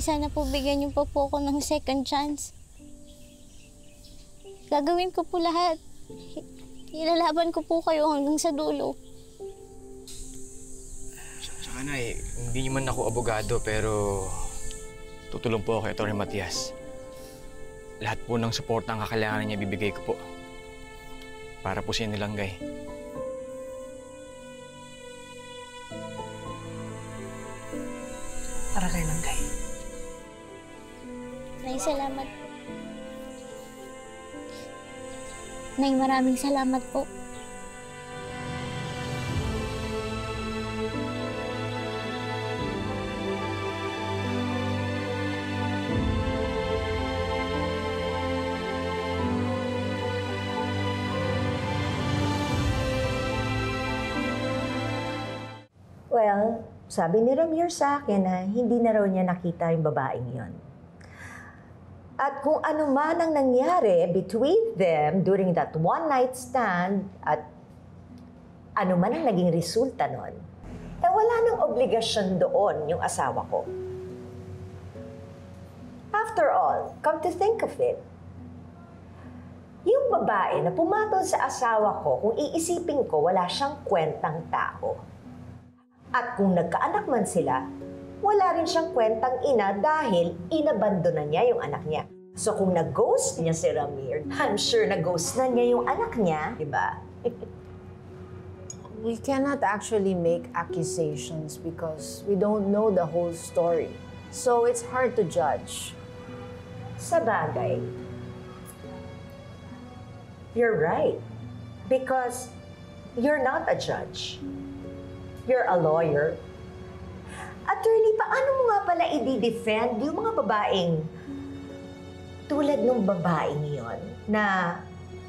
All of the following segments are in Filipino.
Nay, sana po bigyan niyo po ako ng second chance. Gagawin ko po lahat. Ilalaban ko po kayo hanggang sa dulo. Tsaka Nay, hindi man ako abogado pero tutulong po ako kay Atty. Matias. Lahat po ng suporta ang kakailanganin niya bibigay ko po. Para po siya nilanggay. Para kay Langgay. Nay, salamat. Nay, maraming salamat po. Well, sabi ni Ramir sa akin na hindi na raw niya nakita yung babaeng yon. At kung ano man ang nangyari between them during that one-night stand at ano man ang naging resulta nun, wala nang obligasyon doon yung asawa ko. After all, come to think of it, yung babae na pumatol sa asawa ko, kung iisipin ko, wala siyang kwentang tao. At kung nagkaanak man sila, wala rin siyang kwentang ina dahil inabandona niya yung anak niya. So kung nag-ghost niya si Ramir, I'm sure nag-ghost na niya yung anak niya, di ba? We cannot actually make accusations because we don't know the whole story. So it's hard to judge. Sa bagay, you're right. Because you're not a judge. You're a lawyer. Attorney, paano mo nga pala i-defend yung mga babaeng tulad ng babaeng yon na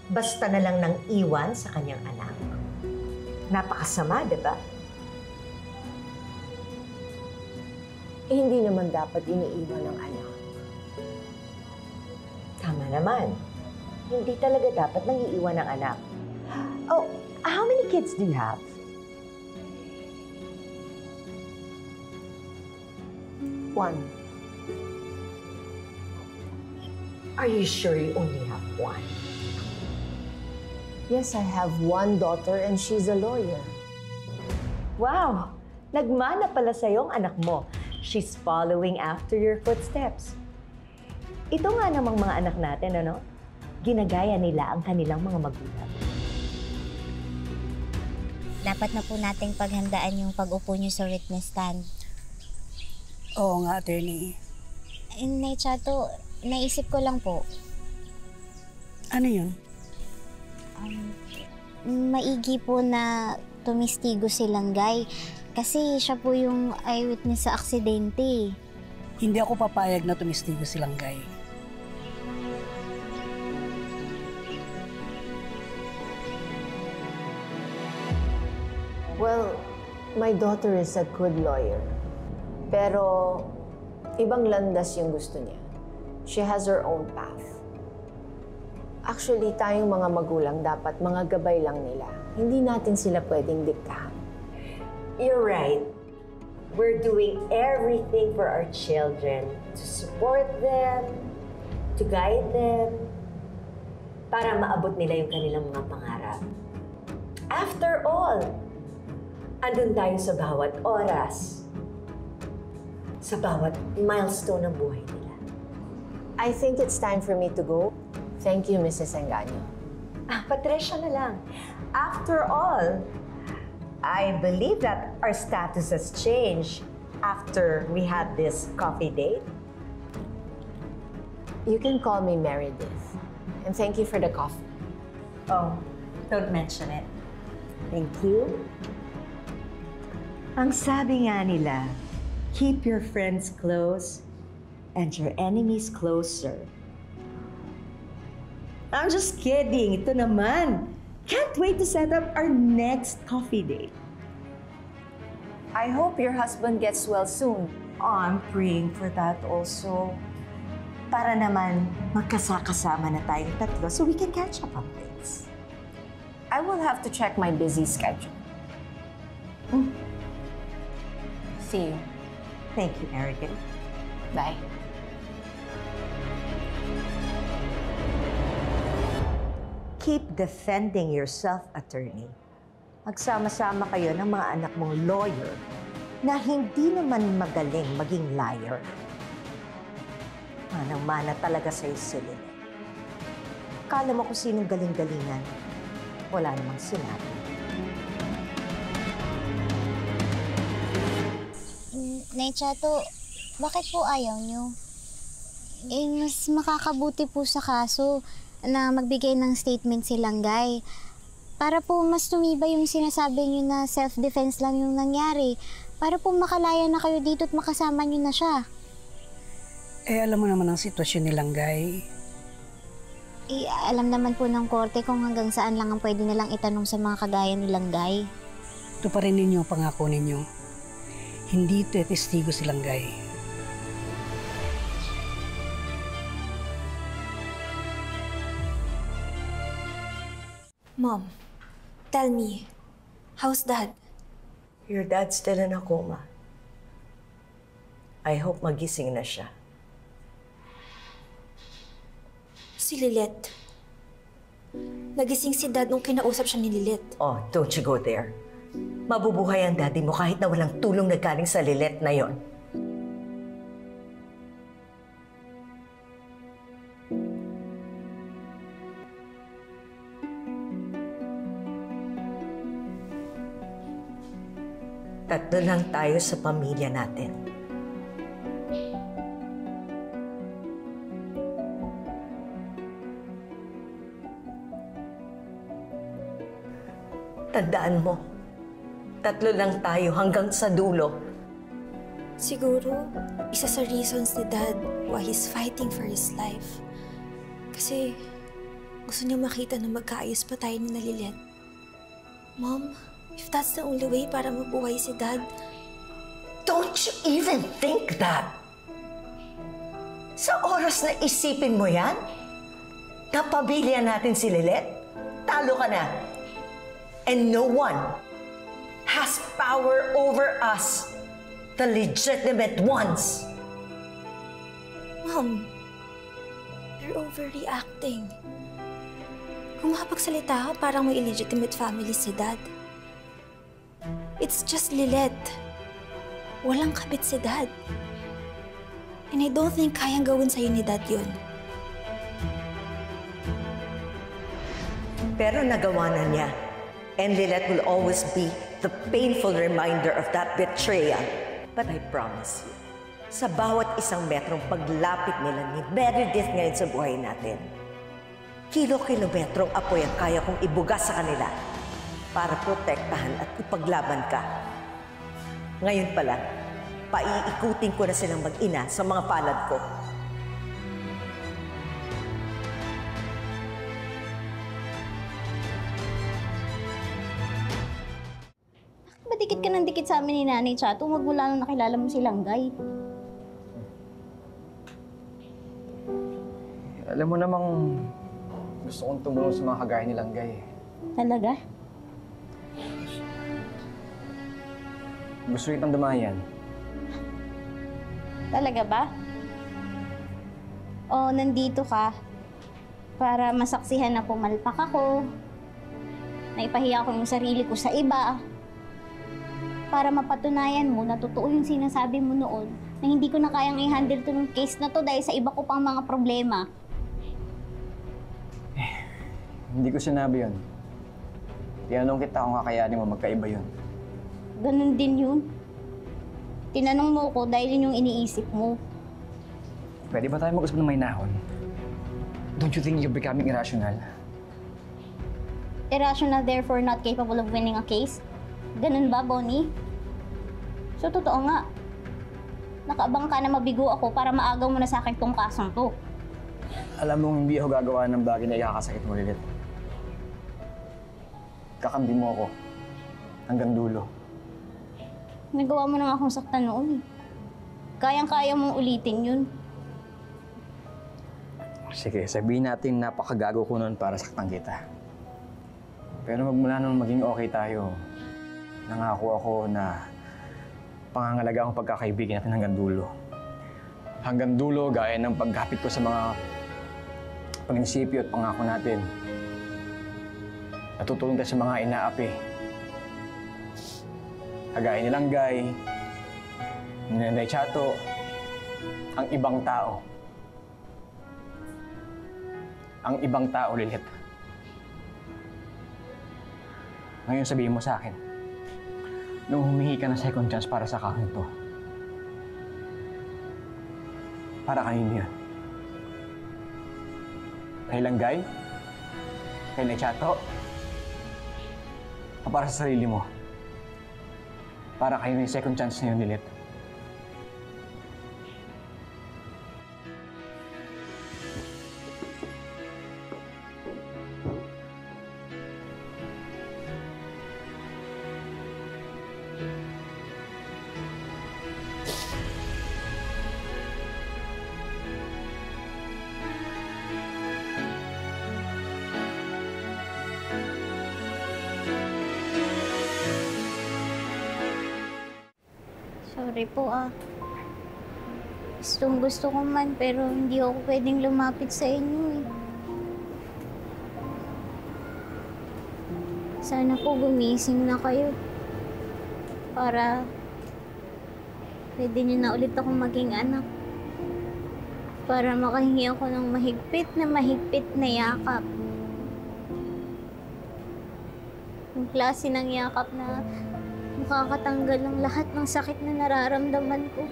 basta na lang nang iwan sa kanyang anak? Napakasama, di ba? Hindi naman dapat iniiwan ng anak. Tama naman. Hindi talaga dapat nang iiwan ng anak. Oh, how many kids do you have? One. Are you sure you only have one? Yes, I have one daughter and she's a lawyer. Wow! Nagmana pala sa'yo ang anak mo. She's following after your footsteps. Ito nga namang mga anak natin, ano? Ginagaya nila ang kanilang mga magulang. Dapat na po nating paghandaan yung pag-upo niyo sa witness stand. Oo nga, attorney. Nay Chato, naisip ko lang po. Ano yun? Maigi po na tumistigo si Langgay kasi siya po yung eyewitness sa aksidente. Hindi ako papayag na tumistigo si Langgay. Well, my daughter is a good lawyer. Pero ibang landas yung gusto niya. She has her own path. Actually, tayong mga magulang dapat mga gabay lang nila. Hindi natin sila pwedeng diktahan. You're right. We're doing everything for our children to support them, to guide them, para maabot nila yung kanilang mga pangarap. After all, andun tayo sa bawat oras, sa bawat milestone ng buhay nila. I think it's time for me to go. Thank you, Mrs. Engaño. Patricia na lang. After all, I believe that our status has changed after we had this coffee date. You can call me Meredith. And thank you for the coffee. Oh, don't mention it. Thank you. Ang sabi nga nila, keep your friends close and your enemies closer. I'm just kidding. Ito naman. Can't wait to set up our next coffee date. I hope your husband gets well soon. Oh, I'm praying for that also. Para naman magkasakasama na tayong tatlo so we can catch up on things. I will have to check my busy schedule. See you. Thank you, Meredith. Bye. Keep defending yourself, attorney. Magsama-sama kayo ng mga anak mong lawyer na hindi naman magaling maging liar. Manang-mana talaga sa'yo si Lynette. Kala mo kung sinong galing-galingan, wala namang sinabi. Nay Chato, bakit po ayaw niyo? Mas makakabuti po sa kaso na magbigay ng statement si Langgay. Para po mas tumibay yung sinasabi niyo na self-defense lang yung nangyari. Para po makalaya na kayo dito at makasama niyo na siya. Alam mo naman ang sitwasyon ni Langgay. Alam naman po ng korte kung hanggang saan lang ang pwede nilang itanong sa mga kagaya ni Langgay. Ito pa rin ninyo ang pangako ninyo. Hindi testigo si Langgay. Mom, tell me, how's Dad? Your dad's still in a coma. I hope magising na siya. Si Lilette. Nagising si Dad nung kinausap siya ni Lilette. Oh, don't you go there. Mabubuhay ang daddy mo kahit na walang tulong na galing sa Lilette na yon. Tatlo lang tayo sa pamilya natin. Tandaan mo, tatlo lang tayo hanggang sa dulo. Siguro, isa sa reasons ni Dad why he's fighting for his life. Kasi gusto niya makita na magkaayos pa tayo ni Lilette. Mom, if that's the only way para mabuhay si Dad, Don't you even think that? Sa oras na isipin mo yan, napamilya natin si Lilette, talo ka na. And no one has power over us, the legitimate ones. Mom, you're overreacting. Kung makapagsalita ka, parang may illegitimate family si Dad. It's just Lilette. Walang kabit si Dad. And I don't think kayang gawin sa'yo ni Dad yun. Pero nagawa na niya. And Lilette will always be the painful reminder of that betrayal. But I promise you, sa bawat isang metrong paglapit nila ni Meredith ngayon sa buhay natin, kilo-kilometrong apoy ang kaya kong ibuga sa kanila para protektahan at ipaglaban ka. Ngayon pa lang, paiikutin ko na silang mag-ina sa mga palad ko. Dikit ka ng dikit sa amin ni Nanay Chato, magmula nung nakilala mo si Langgay. Alam mo namang gusto kong tumulong sa mga kagaya ni Langgay. Talaga? Gusto kitang dumayan. Talaga ba? O nandito ka para masaksihan na pumalpak ako, naipahiya ko yung sarili ko sa iba, para mapatunayan mo na totoo yung sinasabi mo noon na hindi ko na kayang i-handle to ng case na to dahil sa iba ko pang mga problema. Hindi ko sinabi yun. Tinanong kita kung kakayanin mo magkaiba yun. Ganun din yun. Tinanong mo ko dahil yun yung iniisip mo. Pwede ba tayo mag-usap ng may nahon? Don't you think you're becoming irrational? Irrational, therefore not capable of winning a case? Ganun ba, Bonnie? So, totoo nga. Nakaabang ka na mabigo ako para maagaw mo na sa akin tong kasong to. Alam mong hindi ako gagawa ng bagay na ikakasakit mo, Lilith. Kakambi mo ako. Hanggang dulo. Nagawa mo nang akong saktan noon. Kayang-kaya mong ulitin yun. Sige, sabihin natin napakagago ko noon para saktan kita. Pero magmula nung maging okay tayo, nangako ako na pangangalaga akong pagkakaibigan natin hanggang dulo. Hanggang dulo, gaya ng paggapit ko sa mga prinsipyo at pangako natin. Natutulong tayo sa mga inaapi. Kagaya ni Langgay, ni Nanay Chato, ang ibang tao. Ang ibang tao, Lilet. Ngayon sabihin mo sa akin, nung humingi ka ng second chance para sa kakang to, para kanino yun? Kay Langgay? Kay Nanay Chato? O para sa sarili mo? Para kayo yung second chance na yun, Lilet. Sorry po Gustong gusto ko man pero hindi ako pwedeng lumapit sa inyo eh. Sana po gumising na kayo. Para pwede niyo na ulit akong maging anak. Para makahingi ako ng mahigpit na yakap. Yung klase ng yakap na makakatanggal ng lahat ng sakit na nararamdaman ko.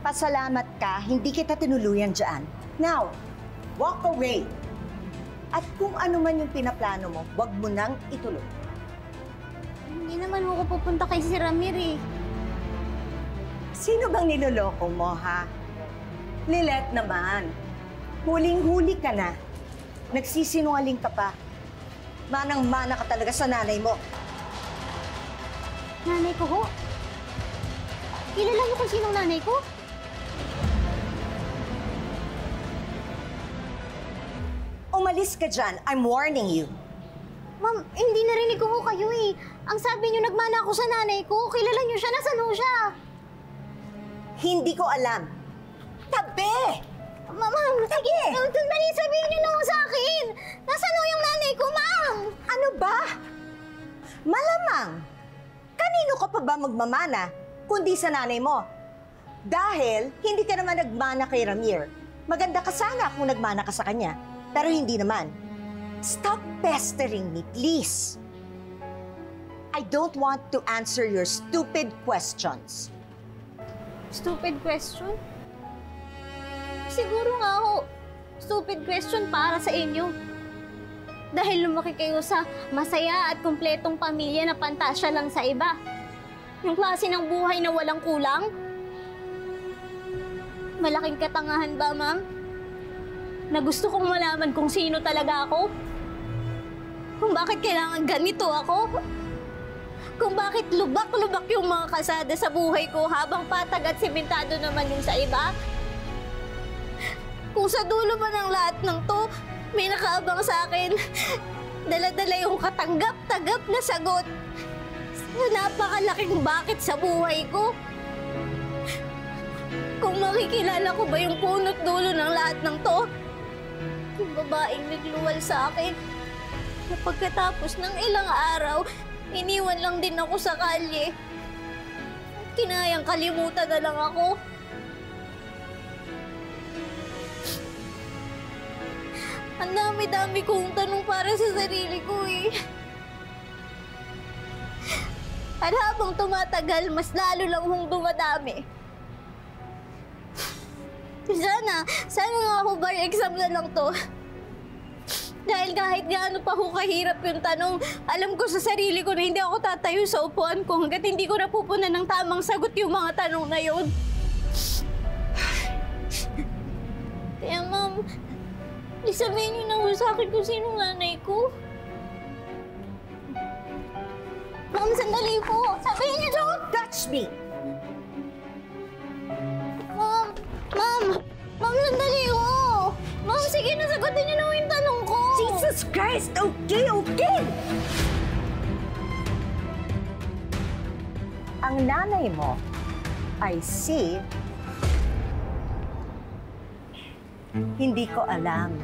Pasalamat ka, hindi kita tinuluyan dyan. Now, walk away. At kung ano man yung pinaplano mo, wag mo nang ituloy. Hindi naman ako pupunta kay si Ramir eh. Sino bang niloloko mo, ha? Lilet naman. Huling-huli ka na. Nagsisinungaling ka pa. Manang-mana ka talaga sa nanay mo. Nanay ko ho? Kilala niyo kung sinong nanay ko? Umalis ka dyan. I'm warning you. Ma'am, hindi narinig ko ho kayo eh. Ang sabi niyo, nagmana ako sa nanay ko. Kilala niyo siya, nasaan ho siya? Hindi ko alam. Tabi! Ma'am, sige! Dali, sabihin niyo na ho sa akin! Nasaan ho yung nanay ko, ma'am? Ano ba? Malamang. Kanino ka pa ba magmamana kundi sa nanay mo? Dahil hindi ka naman nagmana kay Ramir. Maganda ka sana kung nagmana ka sa kanya. Pero hindi naman. Stop pestering me, please. I don't want to answer your stupid questions. Stupid question? Siguro nga ho, stupid question para sa inyo. Dahil lumaki kayo sa masaya at kumpletong pamilya na pantasya lang sa iba. Yung klase ng buhay na walang kulang. Malaking katangahan ba, ma'am? Na gusto kong malaman kung sino talaga ako? Kung bakit kailangan ganito ako? Kung bakit lubak-lubak yung mga kasada sa buhay ko habang patag at simentado naman yung sa iba? Kung sa dulo ba ng lahat ng to, may nakaabang sa akin, dala-dala yung katanggap-tanggap na sagot sa napakalaking bakit sa buhay ko. Kung makikilala ko ba yung punot dulo ng lahat ng to, yung babaeng nagluwal sa akin, na pagkatapos ng ilang araw, iniwan lang din ako sa kalye. Kinayang kalimutan na lang ako. Ang dami-dami kong tanong para sa sarili ko eh. At habang tumatagal, mas lalo lang hong dumadami. Sana nga ako bar exam na lang to. Dahil kahit gaano pa ho kahirap yung tanong, alam ko sa sarili ko na hindi ako tatayo sa upuan ko hanggat hindi ko napupunan ng tamang sagot yung mga tanong na yun. Kaya ma'am, isabihin niyo na ho sa akin kung sino nanay ko. Ma'am, sandali po. Sabihin niyo, don't Touch me! Ma'am! Ma'am! Ma'am, sandali ho! Ma'am, sige na, sagutin niyo na ho yung tanong ko! Jesus Christ! Okay, okay! Ang nanay mo ay si... Hindi ko alam.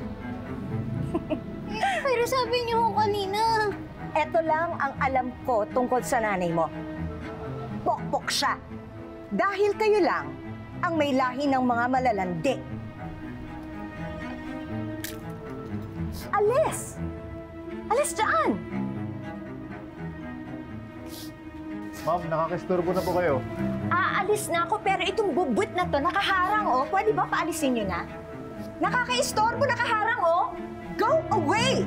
Pero sabi niyo ho kanina. Ito lang ang alam ko tungkol sa nanay mo. Pokpok siya. Dahil kayo lang ang may lahi ng mga malalandi. Alis! Alis dyan! Ma'am, nakakisturbo na po kayo. Aalis na ako pero itong bubwit na to nakaharang oh. Pwede ba paalisin nyo na? Nakakaistorbo, nakaharang oh. Go away!